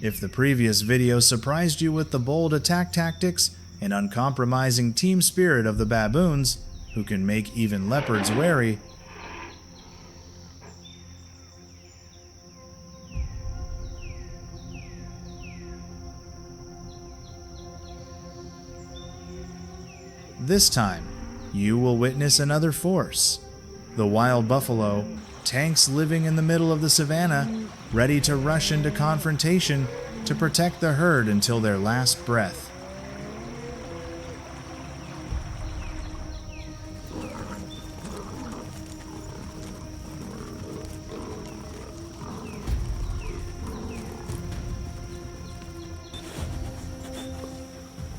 If the previous video surprised you with the bold attack tactics and uncompromising team spirit of the baboons, who can make even leopards wary, this time, you will witness another force. The wild buffalo, tanks living in the middle of the savannah, ready to rush into confrontation to protect the herd until their last breath.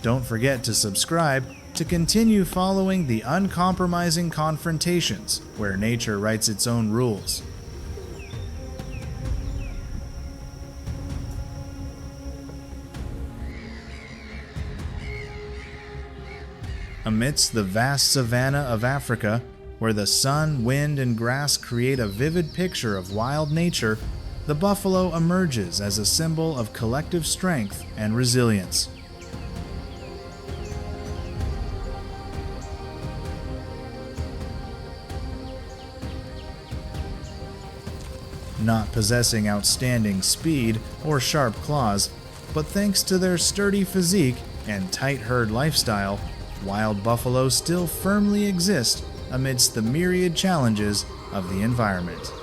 Don't forget to subscribe to continue following the uncompromising confrontations where nature writes its own rules. Amidst the vast savanna of Africa, where the sun, wind, and grass create a vivid picture of wild nature, the buffalo emerges as a symbol of collective strength and resilience. Not possessing outstanding speed or sharp claws, but thanks to their sturdy physique and tight herd lifestyle, wild buffalo still firmly exist amidst the myriad challenges of the environment.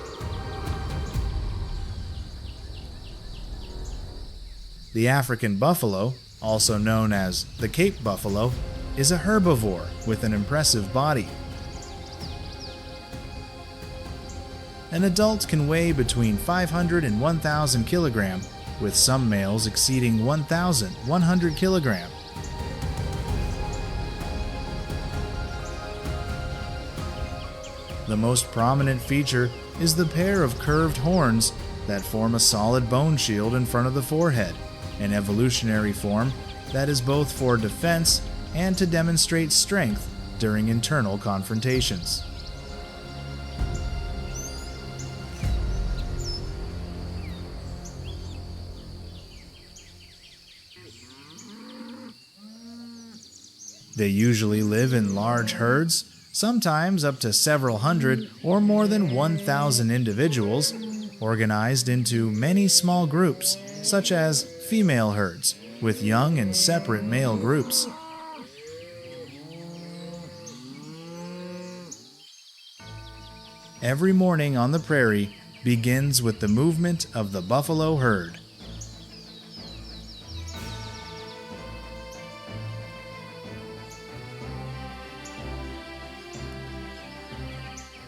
The African buffalo, also known as the Cape buffalo, is a herbivore with an impressive body. An adult can weigh between 500 and 1,000 kilograms, with some males exceeding 1,100 kilograms. The most prominent feature is the pair of curved horns that form a solid bone shield in front of the forehead, an evolutionary form that is both for defense and to demonstrate strength during internal confrontations. They usually live in large herds, sometimes up to several hundred or more than 1,000 individuals, organized into many small groups, such as female herds, with young and separate male groups. Every morning on the prairie begins with the movement of the buffalo herd.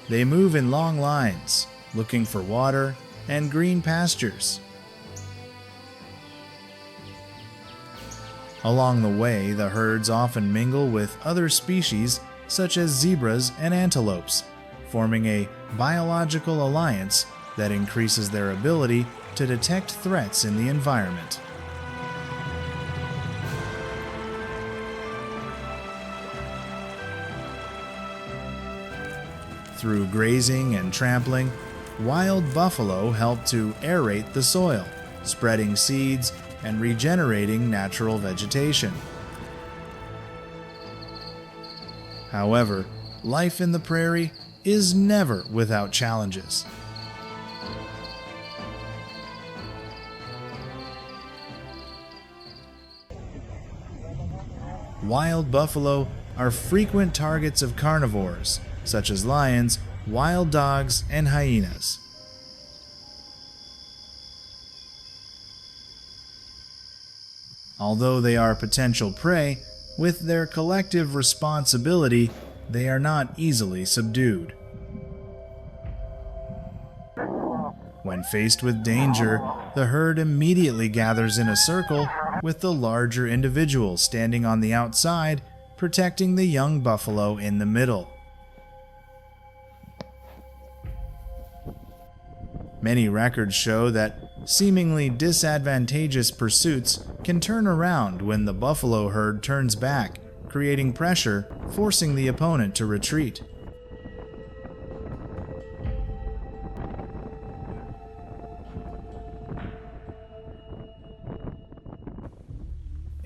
They move in long lines, looking for water and green pastures. Along the way, the herds often mingle with other species such as zebras and antelopes, forming a biological alliance that increases their ability to detect threats in the environment. Through grazing and trampling, wild buffalo help to aerate the soil, spreading seeds and regenerating natural vegetation. However, life in the prairie is never without challenges. Wild buffalo are frequent targets of carnivores, such as lions, wild dogs, and hyenas. Although they are potential prey, with their collective responsibility, they are not easily subdued. When faced with danger, the herd immediately gathers in a circle, with the larger individual standing on the outside, protecting the young buffalo in the middle. Many records show that seemingly disadvantageous pursuits can turn around when the buffalo herd turns back, creating pressure, forcing the opponent to retreat.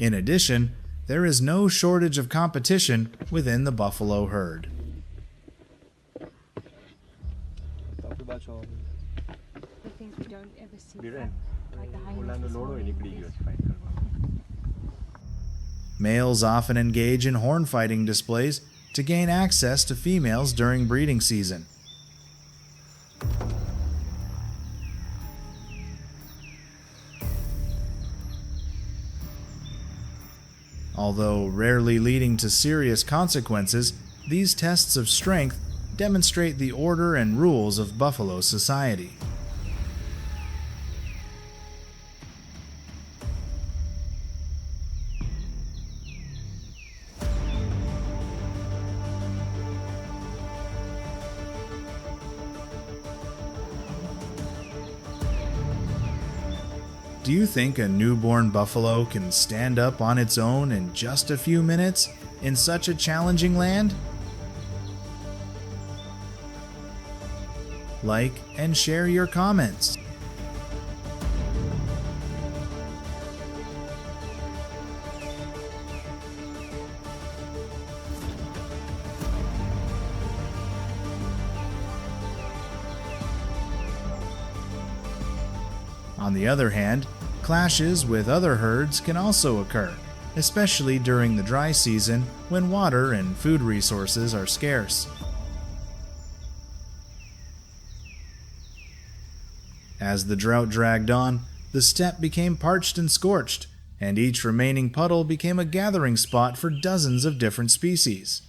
In addition, there is no shortage of competition within the buffalo herd. The things we don't ever see like the hyenas. Males often engage in horn fighting displays to gain access to females during breeding season. Although rarely leading to serious consequences, these tests of strength demonstrate the order and rules of buffalo society. Do you think a newborn buffalo can stand up on its own in just a few minutes in such a challenging land? Like and share your comments. On the other hand, clashes with other herds can also occur, especially during the dry season when water and food resources are scarce. As the drought dragged on, the steppe became parched and scorched, and each remaining puddle became a gathering spot for dozens of different species.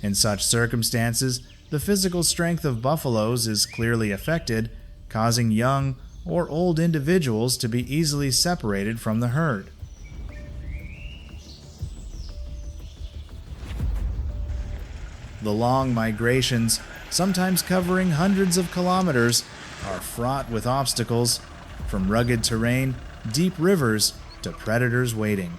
In such circumstances, the physical strength of buffaloes is clearly affected, causing young or old individuals to be easily separated from the herd. The long migrations, sometimes covering hundreds of kilometers, are fraught with obstacles, from rugged terrain, deep rivers, to predators waiting.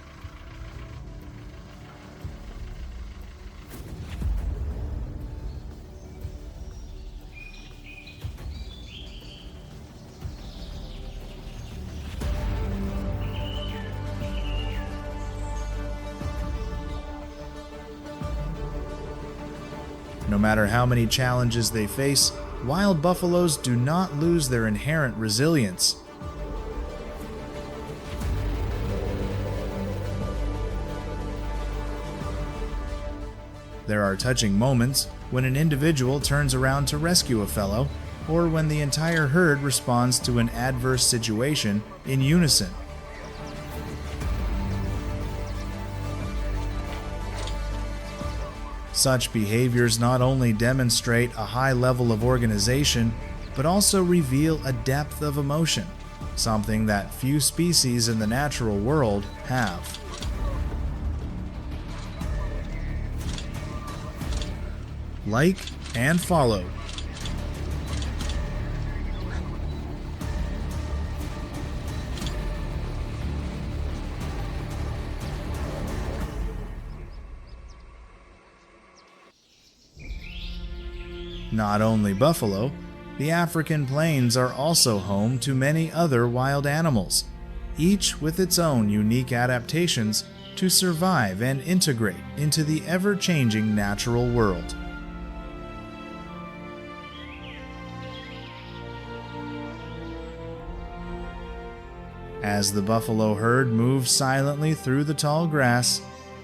No matter how many challenges they face, wild buffaloes do not lose their inherent resilience. There are touching moments when an individual turns around to rescue a fellow, or when the entire herd responds to an adverse situation in unison. Such behaviors not only demonstrate a high level of organization, but also reveal a depth of emotion, something that few species in the natural world have. Like and follow. Not only buffalo, the African plains are also home to many other wild animals, each with its own unique adaptations to survive and integrate into the ever-changing natural world. As the buffalo herd moved silently through the tall grass,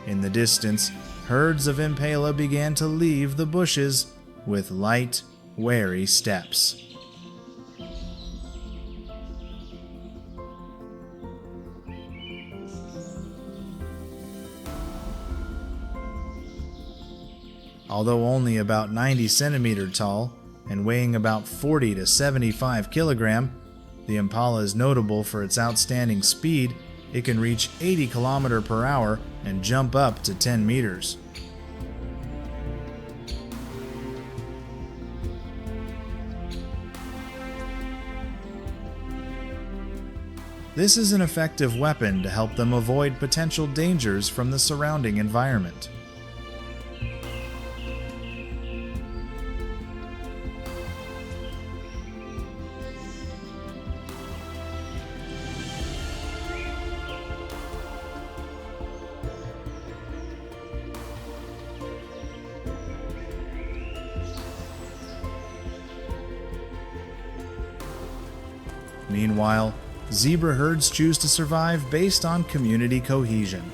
in the distance, herds of impala began to leave the bushes with light, wary steps. Although only about 90 centimeters tall and weighing about 40 to 75 kilograms, the impala is notable for its outstanding speed. It can reach 80 kilometers per hour and jump up to 10 meters. This is an effective weapon to help them avoid potential dangers from the surrounding environment. Meanwhile, zebra herds choose to survive based on community cohesion.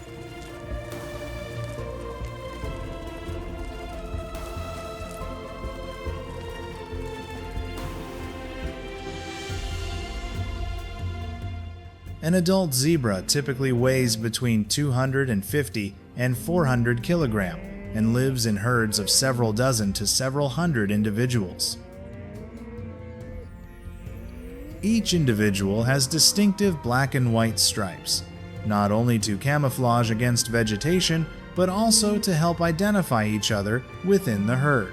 An adult zebra typically weighs between 250 and 400 kilograms and lives in herds of several dozen to several hundred individuals. Each individual has distinctive black and white stripes, not only to camouflage against vegetation, but also to help identify each other within the herd.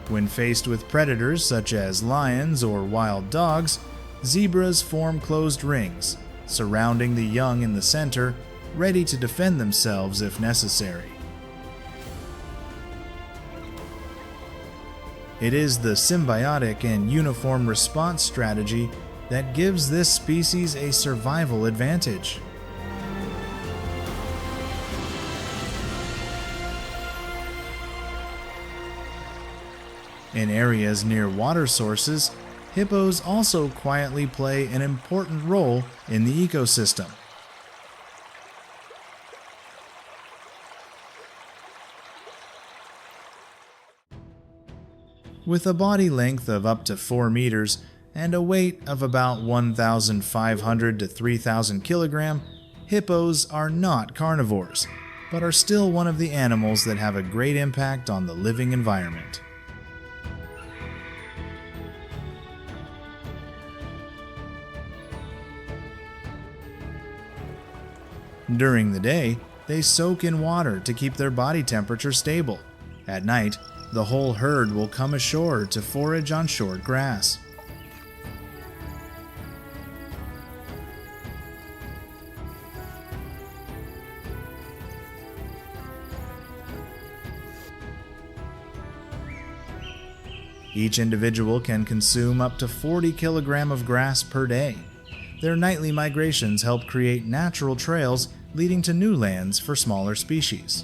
When faced with predators such as lions or wild dogs, zebras form closed rings, surrounding the young in the center, ready to defend themselves if necessary. It is the symbiotic and uniform response strategy that gives this species a survival advantage. In areas near water sources, hippos also quietly play an important role in the ecosystem. With a body length of up to 4 meters and a weight of about 1,500 to 3,000 kilograms, hippos are not carnivores, but are still one of the animals that have a great impact on the living environment. During the day, they soak in water to keep their body temperature stable. At night, the whole herd will come ashore to forage on short grass. Each individual can consume up to 40 kilograms of grass per day. Their nightly migrations help create natural trails leading to new lands for smaller species.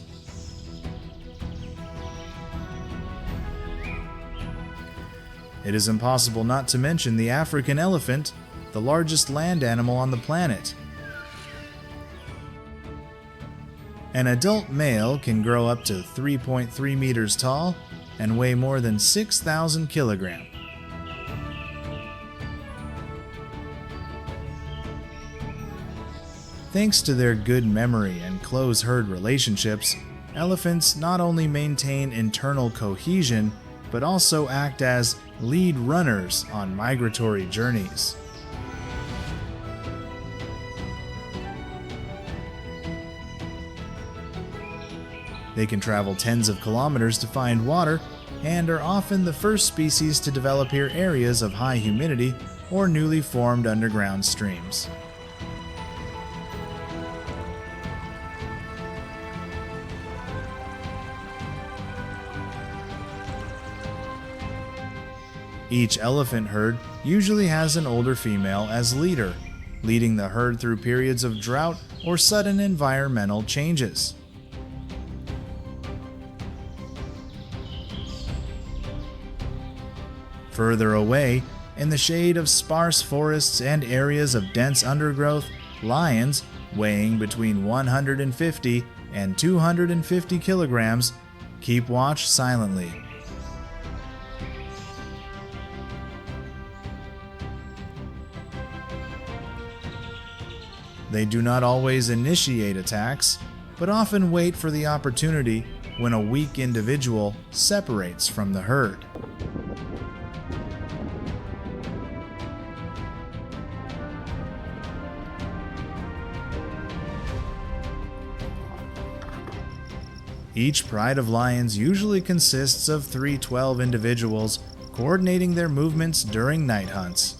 It is impossible not to mention the African elephant, the largest land animal on the planet. An adult male can grow up to 3.3 meters tall and weigh more than 6,000 kilograms. Thanks to their good memory and close herd relationships, elephants not only maintain internal cohesion, but also act as lead runners on migratory journeys. They can travel tens of kilometers to find water and are often the first species to develop near areas of high humidity or newly formed underground streams. Each elephant herd usually has an older female as leader, leading the herd through periods of drought or sudden environmental changes. Further away, in the shade of sparse forests and areas of dense undergrowth, lions, weighing between 150 and 250 kilograms, keep watch silently. They do not always initiate attacks, but often wait for the opportunity when a weak individual separates from the herd. Each pride of lions usually consists of 312 individuals coordinating their movements during night hunts.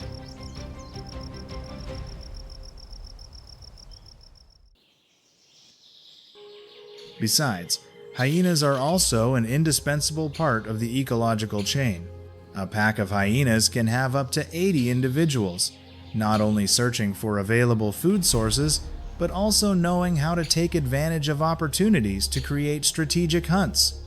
Besides, hyenas are also an indispensable part of the ecological chain. A pack of hyenas can have up to 80 individuals, not only searching for available food sources, but also knowing how to take advantage of opportunities to create strategic hunts.